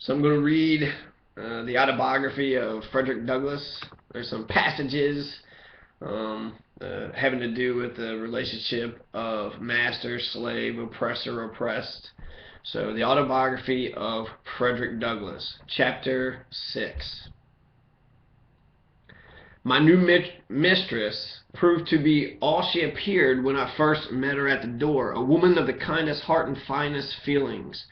So I'm going to read the autobiography of Frederick Douglass. There's some passages having to do with the relationship of master, slave, oppressor, oppressed. So the autobiography of Frederick Douglass, Chapter 6. My new mistress proved to be all she appeared when I first met her at the door, a woman of the kindest heart and finest feelings.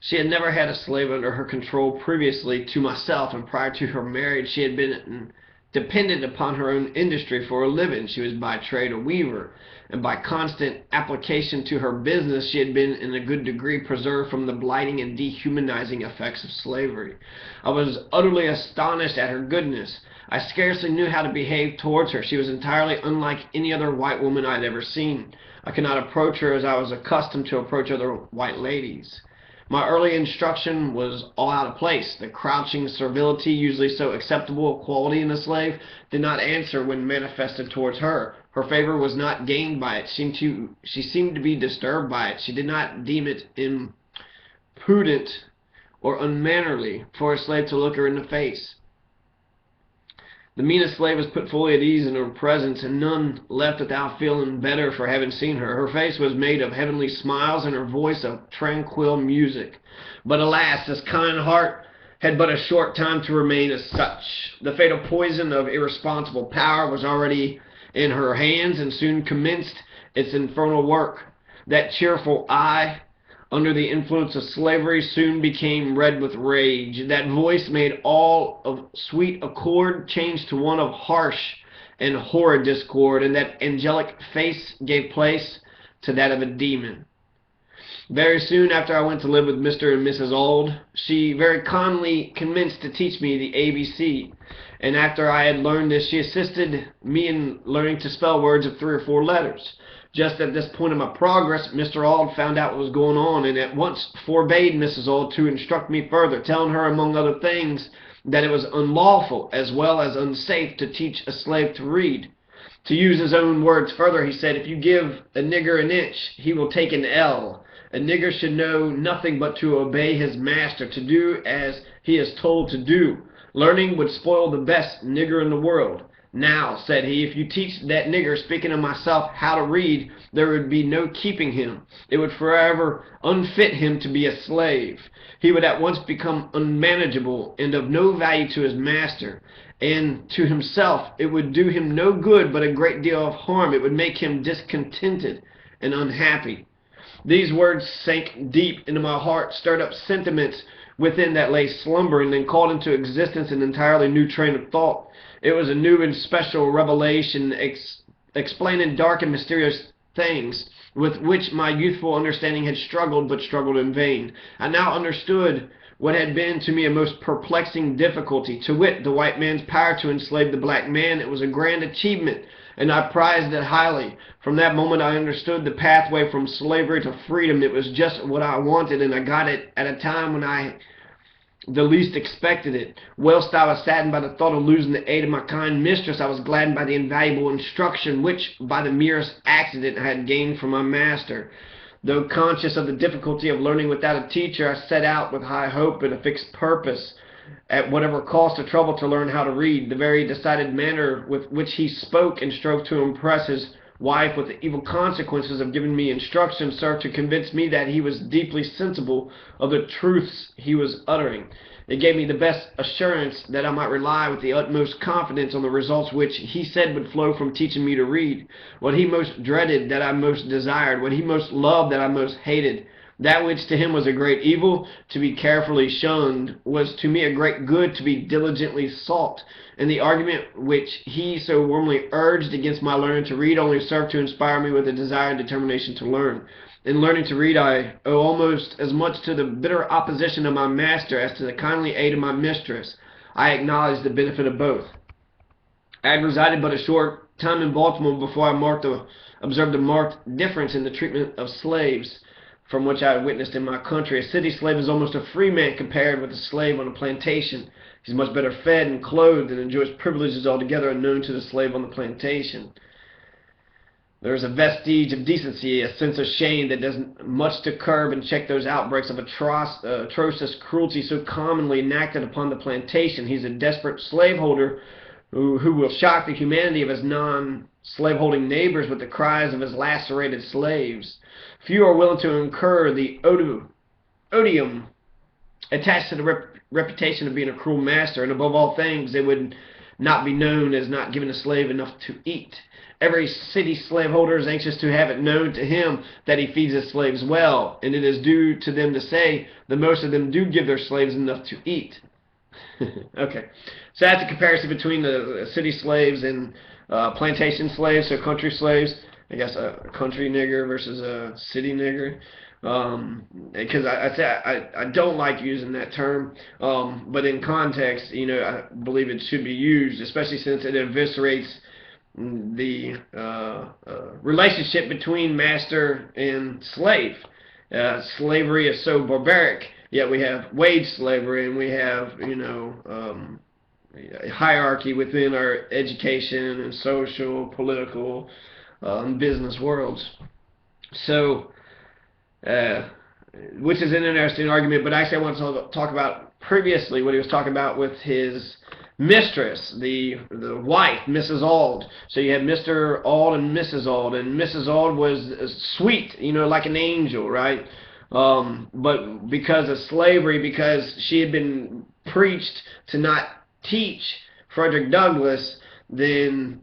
She had never had a slave under her control previously to myself, and prior to her marriage she had been dependent upon her own industry for a living. She was by trade a weaver, and by constant application to her business she had been in a good degree preserved from the blighting and dehumanizing effects of slavery. I was utterly astonished at her goodness. I scarcely knew how to behave towards her. She was entirely unlike any other white woman I had ever seen. I could not approach her as I was accustomed to approach other white ladies. My early instruction was all out of place. The crouching servility, usually so acceptable a quality in a slave, did not answer when manifested towards her. Her favor was not gained by it. She seemed to be disturbed by it. She did not deem it imprudent or unmannerly for a slave to look her in the face. The meanest slave was put fully at ease in her presence, and none left without feeling better for having seen her. Her face was made of heavenly smiles, and her voice of tranquil music. But alas, this kind heart had but a short time to remain as such. The fatal poison of irresponsible power was already in her hands, and soon commenced its infernal work. That cheerful eye, under the influence of slavery, soon became red with rage. That voice, made all of sweet accord, changed to one of harsh and horrid discord, and that angelic face gave place to that of a demon. Very soon after I went to live with Mr. and Mrs. Auld, she very kindly commenced to teach me the ABC, and after I had learned this, she assisted me in learning to spell words of 3 or 4 letters. Just at this point of my progress, Mr. Auld found out what was going on, and at once forbade Mrs. Auld to instruct me further, telling her, among other things, that it was unlawful as well as unsafe to teach a slave to read. To use his own words further, he said, "If you give a nigger an inch, he will take an ell. A nigger should know nothing but to obey his master, to do as he is told to do. Learning would spoil the best nigger in the world. Now," said he, "if you teach that nigger," speaking of myself, "how to read, there would be no keeping him. It would forever unfit him to be a slave. He would at once become unmanageable and of no value to his master, and to himself. It would do him no good but a great deal of harm. It would make him discontented and unhappy." These words sank deep into my heart, stirred up sentiments within that lay slumbering, and called into existence an entirely new train of thought. It was a new and special revelation, explaining dark and mysterious things with which my youthful understanding had struggled, but struggled in vain. I now understood what had been to me a most perplexing difficulty, to wit, the white man's power to enslave the black man. It was a grand achievement, and I prized it highly. From that moment I understood the pathway from slavery to freedom. It was just what I wanted, and I got it at a time when I the least expected it. Whilst I was saddened by the thought of losing the aid of my kind mistress, I was gladdened by the invaluable instruction which, by the merest accident, I had gained from my master. Though conscious of the difficulty of learning without a teacher, I set out with high hope and a fixed purpose, at whatever cost or trouble, to learn how to read. The very decided manner with which he spoke and strove to impress his wife with the evil consequences of giving me instruction served to convince me that he was deeply sensible of the truths he was uttering. It gave me the best assurance that I might rely with the utmost confidence on the results which he said would flow from teaching me to read. What he most dreaded, that I most desired; what he most loved, that I most hated. That which to him was a great evil, to be carefully shunned, was to me a great good, to be diligently sought. And the argument which he so warmly urged against my learning to read only served to inspire me with a desire and determination to learn. In learning to read I owe almost as much to the bitter opposition of my master as to the kindly aid of my mistress. I acknowledge the benefit of both. I had resided but a short time in Baltimore before I observed a marked difference in the treatment of slaves from which I had witnessed in my country. A city slave is almost a free man compared with a slave on a plantation. He is much better fed and clothed, and enjoys privileges altogether unknown to the slave on the plantation. There's a vestige of decency, a sense of shame that does much to curb and check those outbreaks of atrocious cruelty so commonly enacted upon the plantation. He's a desperate slaveholder who will shock the humanity of his non-slaveholding neighbors with the cries of his lacerated slaves. Few are willing to incur the odium attached to the reputation of being a cruel master, and above all things, they would not be known as not giving a slave enough to eat. Every city slaveholder is anxious to have it known to him that he feeds his slaves well, and it is due to them to say that most of them do give their slaves enough to eat. Okay, so that's a comparison between the city slaves and plantation slaves, so country slaves. I guess a country nigger versus a city nigger. Because I don't like using that term, but in context, I believe it should be used, especially since it eviscerates the relationship between master and slave. Slavery is so barbaric, yet we have wage slavery, and we have, a hierarchy within our education and social, political, business worlds. So, which is an interesting argument, but actually I want to talk about previously what he was talking about with his mistress, the wife, Mrs. Auld. So you had Mr. Auld and Mrs. Auld, and Mrs. Auld was sweet, like an angel, right? But because of slavery, because she had been preached to not teach Frederick Douglass, then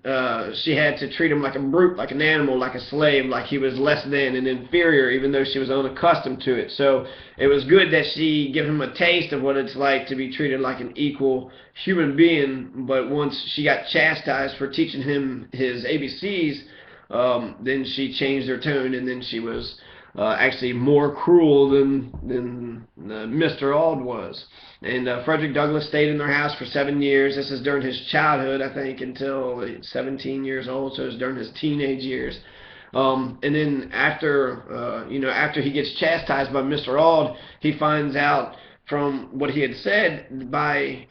she had to treat him like a brute, like an animal, like a slave, like he was less than and inferior, even though she was unaccustomed to it. So it was good that she gave him a taste of what it's like to be treated like an equal human being, but once she got chastised for teaching him his ABCs, then she changed her tone, and then she was actually more cruel than Mr. Auld was. And Frederick Douglass stayed in their house for 7 years. This is during his childhood, I think, until 17 years old, so it was during his teenage years. And then after he gets chastised by Mr. Auld, he finds out from what he had said by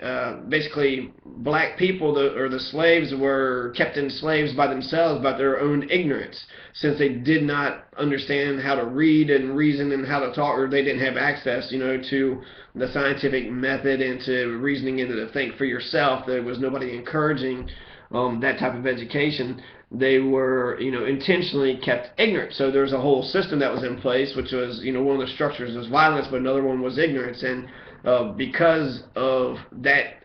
basically black people, or the slaves were kept in slaves by themselves, by their own ignorance, since they did not understand how to read and reason and how to talk, or they didn't have access, to the scientific method and to reasoning and to think for yourself. There was nobody encouraging that type of education. They were, intentionally kept ignorant. So there was a whole system that was in place, which was, one of the structures was violence, but another one was ignorance. And because of that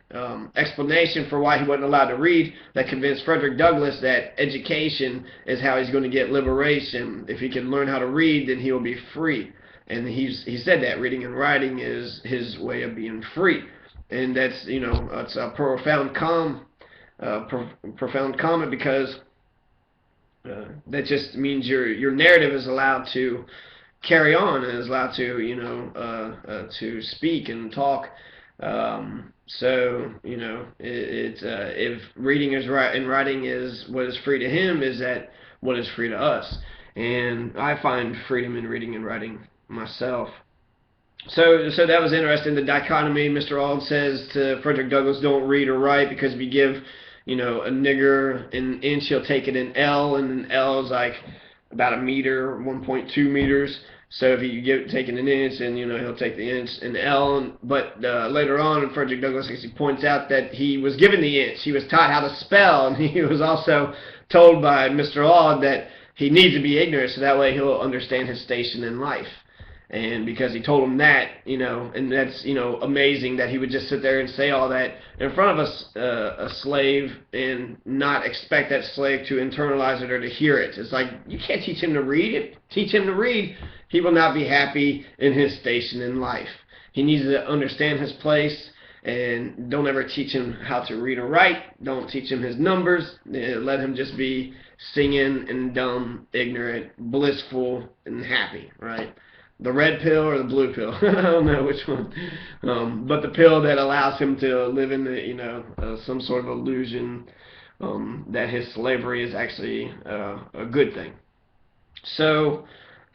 explanation for why he wasn't allowed to read, that convinced Frederick Douglass that education is how he's going to get liberation. If he can learn how to read, then he will be free. And he said that reading and writing is his way of being free. And that's, it's a profound comment, because that just means your narrative is allowed to carry on and is allowed to to speak and talk. So if reading is right and writing is what is free to him, is that what is free to us? And I find freedom in reading and writing myself. So that was interesting, the dichotomy. Mr. Auld says to Frederick Douglass, don't read or write, because if you give a nigger an inch, he'll take it in L, and an L is like about a meter, 1.2 meters. So if you take it an inch, and he'll take the inch in L. But later on, Frederick Douglass actually points out that he was given the inch. He was taught how to spell, and he was also told by Mr. Auld that he needs to be ignorant, so that way he'll understand his station in life. And because he told him that, and that's, amazing that he would just sit there and say all that in front of a slave and not expect that slave to internalize it or to hear it. It's like, you can't teach him to read. Teach him to read, he will not be happy in his station in life. He needs to understand his place, and don't ever teach him how to read or write. Don't teach him his numbers. Let him just be singing and dumb, ignorant, blissful, and happy, right? The red pill or the blue pill? I don't know which one. But the pill that allows him to live in the, some sort of illusion that his slavery is actually a good thing. So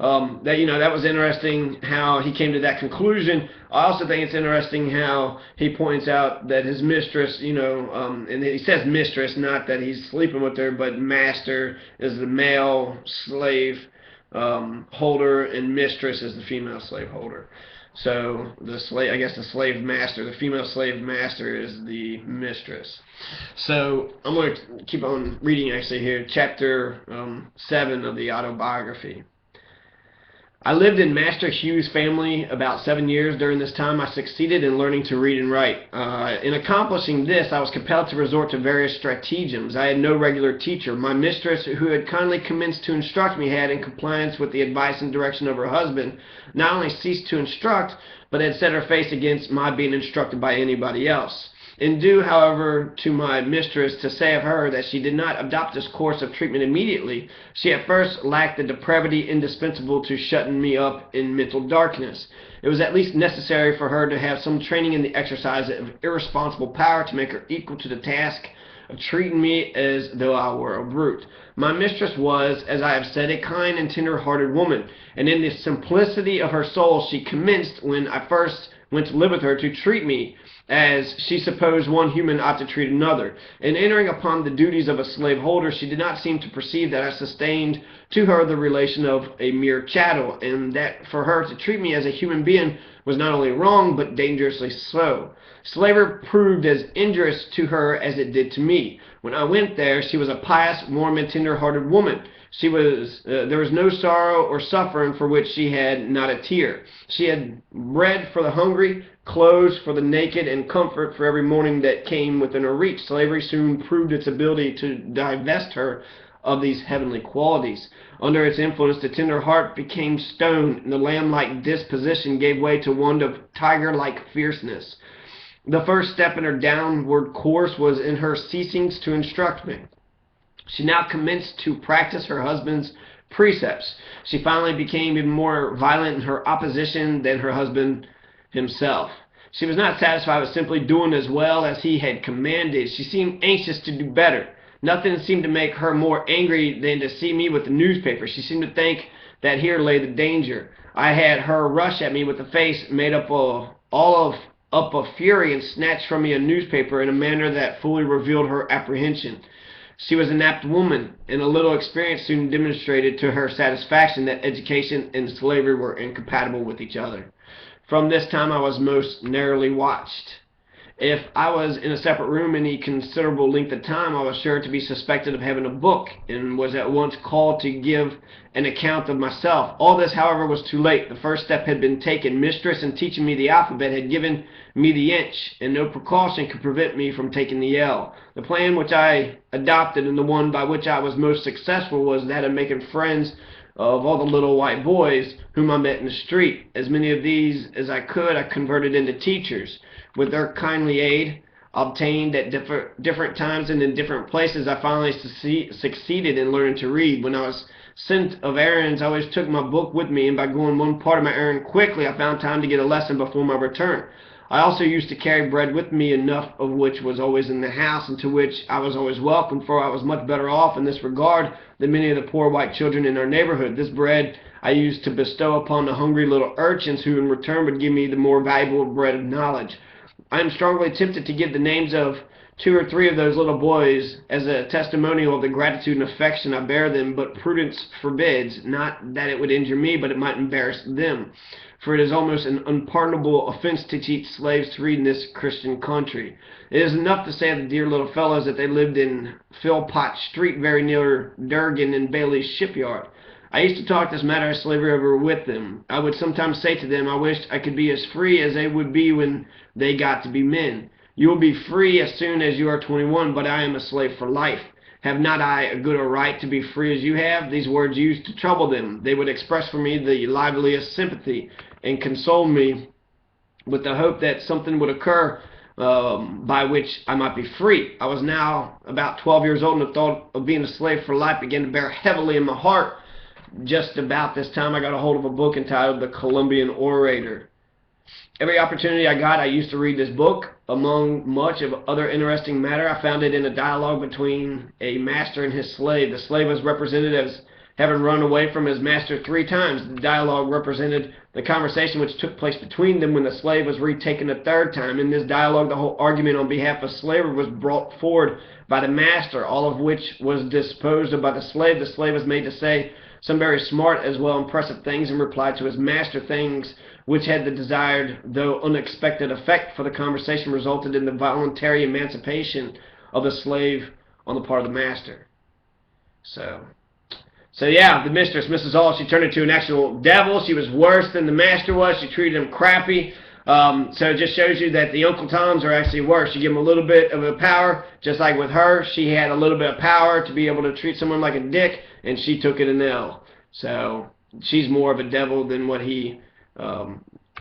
That was interesting how he came to that conclusion. I also think it's interesting how he points out that his mistress, and he says mistress, not that he's sleeping with her, but master is the male slave holder, and mistress is the female slave holder. So the slave master, the female slave master is the mistress. So I'm going to keep on reading actually here, chapter 7 of the Autobiography. I lived in Master Hugh's family about 7 years. During this time, I succeeded in learning to read and write. In accomplishing this, I was compelled to resort to various stratagems. I had no regular teacher. My mistress, who had kindly commenced to instruct me, had, in compliance with the advice and direction of her husband, not only ceased to instruct, but had set her face against my being instructed by anybody else. In due, however, to my mistress to say of her that she did not adopt this course of treatment immediately, she at first lacked the depravity indispensable to shutting me up in mental darkness. It was at least necessary for her to have some training in the exercise of irresponsible power to make her equal to the task of treating me as though I were a brute. My mistress was, as I have said, a kind and tender-hearted woman, and in the simplicity of her soul she commenced, when I first went to live with her, to treat me as she supposed one human ought to treat another. In entering upon the duties of a slaveholder, she did not seem to perceive that I sustained to her the relation of a mere chattel, and that for her to treat me as a human being was not only wrong, but dangerously so. Slavery proved as injurious to her as it did to me. When I went there, she was a pious, warm, and tender-hearted woman. There was no sorrow or suffering for which she had not a tear. She had bread for the hungry, clothes for the naked, and comfort for every morning that came within her reach. Slavery soon proved its ability to divest her of these heavenly qualities. Under its influence, the tender heart became stone, and the lamb-like disposition gave way to one of tiger-like fierceness. The first step in her downward course was in her ceasing to instruct me. She now commenced to practice her husband's precepts. She finally became even more violent in her opposition than her husband himself. She was not satisfied with simply doing as well as he had commanded. She seemed anxious to do better. Nothing seemed to make her more angry than to see me with the newspaper. She seemed to think that here lay the danger. I had her rush at me with a face made up of fury and snatch from me a newspaper in a manner that fully revealed her apprehension. She was an apt woman, and a little experience soon demonstrated to her satisfaction that education and slavery were incompatible with each other. From this time I was most narrowly watched. If I was in a separate room any considerable length of time, I was sure to be suspected of having a book, and was at once called to give an account of myself. All this, however, was too late. The first step had been taken. Mistress, in teaching me the alphabet, had given me the inch, and no precaution could prevent me from taking the L. The plan which I adopted, and the one by which I was most successful, was that of making friends of all the little white boys whom I met in the street. As many of these as I could, I converted into teachers. With their kindly aid, obtained at different times and in different places, I finally succeeded in learning to read. When I was sent of errands, I always took my book with me, and by going one part of my errand quickly, I found time to get a lesson before my return. I also used to carry bread with me, enough of which was always in the house, and to which I was always welcome, for I was much better off in this regard than many of the poor white children in our neighborhood. This bread I used to bestow upon the hungry little urchins, who in return would give me the more valuable bread of knowledge. I am strongly tempted to give the names of 2 or 3 of those little boys as a testimonial of the gratitude and affection I bear them, but prudence forbids, not that it would injure me, but it might embarrass them. For it is almost an unpardonable offense to teach slaves to read in this Christian country. It is enough to say of the dear little fellows that they lived in Philpott Street, very near Durgan and Bailey's shipyard. I used to talk this matter of slavery over with them. I would sometimes say to them, I wished I could be as free as they would be when they got to be men. You will be free as soon as you are 21, but I am a slave for life. Have not I a good or right to be free as you have? These words used to trouble them. They would express for me the liveliest sympathy, and console me with the hope that something would occur by which I might be free. I was now about 12 years old, and the thought of being a slave for life began to bear heavily in my heart. Just about this time, I got a hold of a book entitled The Columbian Orator. Every opportunity I got, I used to read this book. Among much of other interesting matter, I found it in a dialogue between a master and his slave. The slave was represented as having run away from his master 3 times. The dialogue represented the conversation which took place between them when the slave was retaken a 3rd time. In this dialogue, the whole argument on behalf of slavery was brought forward by the master, all of which was disposed of by the slave. The slave was made to say some very smart as well impressive things in reply to his master, things which had the desired though unexpected effect, for the conversation resulted in the voluntary emancipation of the slave on the part of the master. So yeah, the mistress, Mrs. Hall, she turned into an actual devil. She was worse than the master was. She treated him crappy. So it just shows you that the Uncle Toms are actually worse. You give them a little bit of a power, just like with her. She had a little bit of power to be able to treat someone like a dick, and she took it an L. So she's more of a devil than what he